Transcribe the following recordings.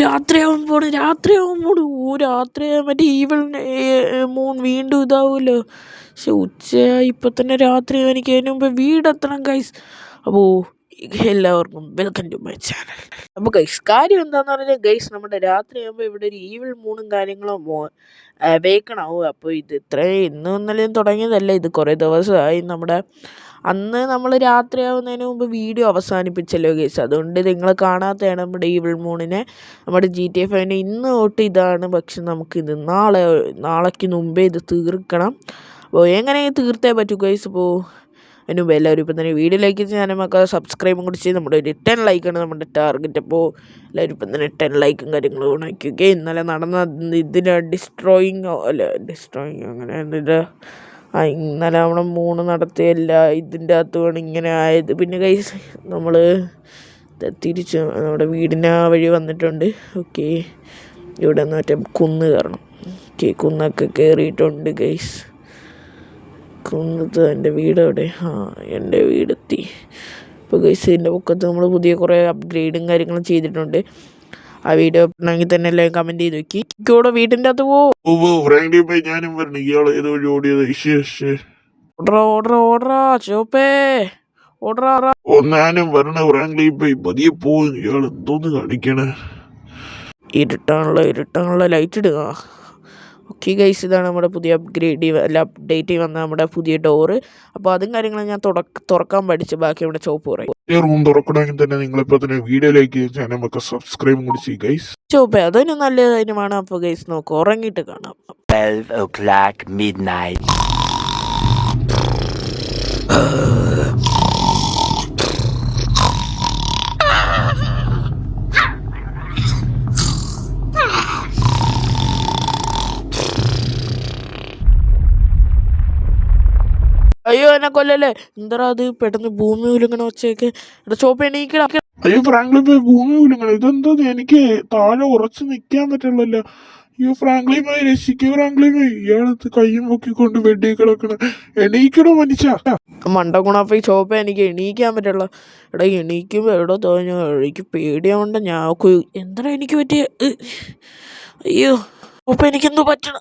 രാത്രിയാകുമ്പോൾ രാത്രി മറ്റേ ഈവൽ മൂൺ വീണ്ടും ഇതാവുമല്ലോ. പക്ഷെ ഉച്ചയായി, ഇപ്പം തന്നെ രാത്രി. എനിക്ക് അതിന് മുമ്പ് വീടെത്തണം ഗൈസ്. അപ്പോൾ എല്ലാവർക്കും വെൽക്കം ടു മൈ ചാനൽ. അപ്പോൾ ഗൈസ്, കാര്യം എന്താണെന്ന് പറഞ്ഞാൽ ഗൈസ്, നമ്മുടെ രാത്രിയാകുമ്പോൾ ഇവിടെ ഒരു ഈവിൾ മൂണും കാര്യങ്ങളും വേക്കണാവും. അപ്പോൾ ഇത് ഇത്രയും ഇന്നും ഇന്നലെയും തുടങ്ങിയതല്ല, ഇത് കുറേ ദിവസമായി. അന്ന് നമ്മൾ രാത്രിയാവുന്നതിന് മുമ്പ് വീഡിയോ അവസാനിപ്പിച്ചല്ലോ ഗൈസ്. അതുകൊണ്ട് നിങ്ങൾ കാണാത്തതാണ് നമ്മുടെ ഈവിൾ മൂണിനെ. നമ്മുടെ GTA 5 ഇന്ന് തൊട്ട് ഇതാണ്. പക്ഷെ നമുക്കിത് നാളേക്ക് മുമ്പേ ഇത് തീർക്കണം. അപ്പോൾ എങ്ങനെ തീർത്തേ പറ്റൂ ഗൈസ്. അപ്പോൾ അതിന് മുമ്പ് എല്ലാവരും ഇപ്പം തന്നെ വീഡിയോ ലൈക്ക് ചെയ്ത് നമുക്ക് സബ്സ്ക്രൈബും കൂടി ചെയ്ത് നമ്മുടെ ഒരു 10 ലൈക്കാണ് നമ്മുടെ ടാർഗറ്റ്. അപ്പോൾ എല്ലാവരും ഇപ്പം തന്നെ 10 ലൈക്കും കാര്യങ്ങളും ഉണക്കുക. ഇന്നലെ നടന്ന ഇതിൻ്റെ ഡിസ്ട്രോയിങ് അങ്ങനെ ഇതിൻ്റെ ഇന്നലെ നമ്മൾ 3 നടത്തിയല്ല ഇതിൻ്റെ അകത്തുമാണ് ഇങ്ങനെ ആയത്. പിന്നെ ഗൈസ്, നമ്മൾ തിരിച്ച് നമ്മുടെ വീടിൻ്റെ ആ വഴി വന്നിട്ടുണ്ട്. ഓക്കെ, ഇവിടെ നിന്ന് മറ്റേ കുന്ന് കയറണം. ഓക്കെ, കുന്നൊക്കെ കയറിയിട്ടുണ്ട് ഗൈസ്. കുന്നത്ത് എൻ്റെ വീട് എവിടെ? എൻ്റെ വീടെത്തി. ഇപ്പോൾ ഗൈസ്, ഇതിൻ്റെ പൊക്കത്ത് നമ്മൾ പുതിയ കുറേ അപ്ഗ്രേഡും കാര്യങ്ങളും ചെയ്തിട്ടുണ്ട്. ആ വീഡിയോ ഉണ്ടെങ്കിൽ തന്നെ എല്ലാവരും കമൻറ്റ് ചെയ്ത് വെക്കി. ഇവിടെ വീട്ടിൻ്റെ അകത്ത് ഞാനും പറഞ്ഞു ഇയാൾ ഏതോ ഓടിയത്. ചോപ്പേ ഞാനും പറഞ്ഞ ഫ്രാങ്ക്ലി പതിയെ പോകുന്നു. ഇയാൾ എന്തോന്ന് കാണിക്കണേ? ഇരുട്ടാണല്ലോ ലൈറ്റ് ഇടുക. ഓക്കെ ഗൈസ്, ഇതാണ് നമ്മുടെ പുതിയ അപ്ഡേറ്റ് വന്ന നമ്മുടെ പുതിയ ഡോറ്. അപ്പോൾ അതും കാര്യങ്ങളും ഞാൻ തുറക്കാൻ പഠിച്ചു. ബാക്കി നമ്മുടെ ചോപ്പ് പറയും. റൂം തുറക്കണമെങ്കിൽ തന്നെ നിങ്ങളിപ്പോൾ തന്നെ വീഡിയോ ലൈക്ക് ചെയ്ത് നമുക്ക് സബ്സ്ക്രൈബും കൂടി ചെയ്യും ഗൈസ്. ചോപ്പേ അതിന് നല്ല കാര്യമാണ്. അപ്പോൾ ഗൈസ് നോക്ക്, ഉറങ്ങിയിട്ട് കാണാം. 12 o'clock midnight. അയ്യോ, എന്നെ കൊല്ലല്ലേ. എന്താ അത് പെട്ടെന്ന് ഭൂമി ഉലുങ്ങണ ഒച്ചയൊക്കെ? ചോപ്പ് എണീക്കണം. അയ്യോ ഫ്രാങ്ക്ലി ഭൂമി ഉലുങ്ങണം. ഇതെന്താ? എനിക്ക് താഴെ ഉറച്ചു നിൽക്കാൻ പറ്റുള്ളല്ലോ. അയ്യോ ഫ്രാങ്ക്ലി രക്ഷിക്കോ. ഫ്രാങ്ക്ലി ഇയാളത്ത് കയ്യും പൊക്കിക്കൊണ്ട് വെടി കിടക്കണം. എണീക്കണോ മനുഷ്യ? മണ്ടകുണാപ്പ ചോപ്പ എനിക്ക് എണീക്കാൻ പറ്റുള്ള. എണീക്കുമ്പോ എവിടെ തോന്നി എനിക്ക് പേടിയാവണ്ട. എന്താ എനിക്ക് പറ്റിയ? അയ്യോ ചോപ്പ, എനിക്കെന്തോ പറ്റണ.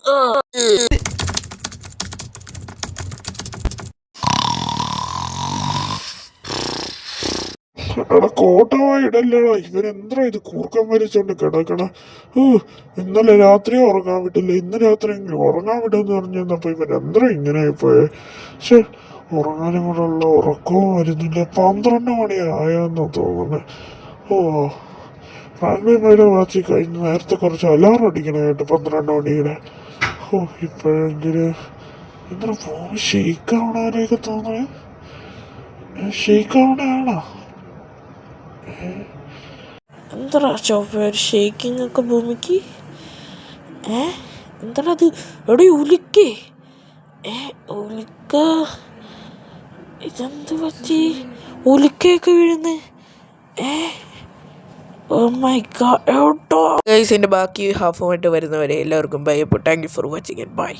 കോട്ടമായി ഇടല്ലടാ. ഇവരെന്താ ഇത് കൂർക്കം വലിച്ചോണ്ട് കിടക്കണ? ഇന്നലെ രാത്രി ഉറങ്ങാൻ വിട്ടില്ല, ഇന്ന് രാത്രിയെങ്കിലും ഉറങ്ങാൻ വിട്ടെന്ന് പറഞ്ഞപ്പോ ഇവരെന്താ ഇങ്ങനെ പോയെ? പക്ഷെ ഉറങ്ങാനും കൂടെ ഉള്ള ഉറക്കവും വരുന്നില്ല. 12 മണിയായെന്നാ തോന്നുന്നത്. ഫ്രാങ്ക്ലിയുടെ വാച്ചി കഴിഞ്ഞ് നേരത്തെ കുറച്ച് അലാറം അടിക്കണായിട്ട് 12 മണിയുടെ. ഇപ്പോഴെങ്കിലും എന്താ ഭൂമി ഷെയ്ക്കാവണാനൊക്കെ തോന്നണേ? ഷെയ്ക്കാവണയാണോ? എന്താ ചോപ്പ ഒരു ഷേക്കിംഗ് ഒക്കെ ഭൂമിക്ക്? എന്താ അത്? എവിടെ ഉലിക്കേ? ഉലിക്ക? ഇതെന്ത് പറ്റി? ഉലിക്കയൊക്കെ വീഴുന്നേ? Oh my god. ഗൈസ്, ഇതിൻ്റെ ബാക്കി ഹാഫുമായിട്ട് വരുന്നവരെ എല്ലാവർക്കും ബൈ. അപ്പോൾ thank you for watching. By.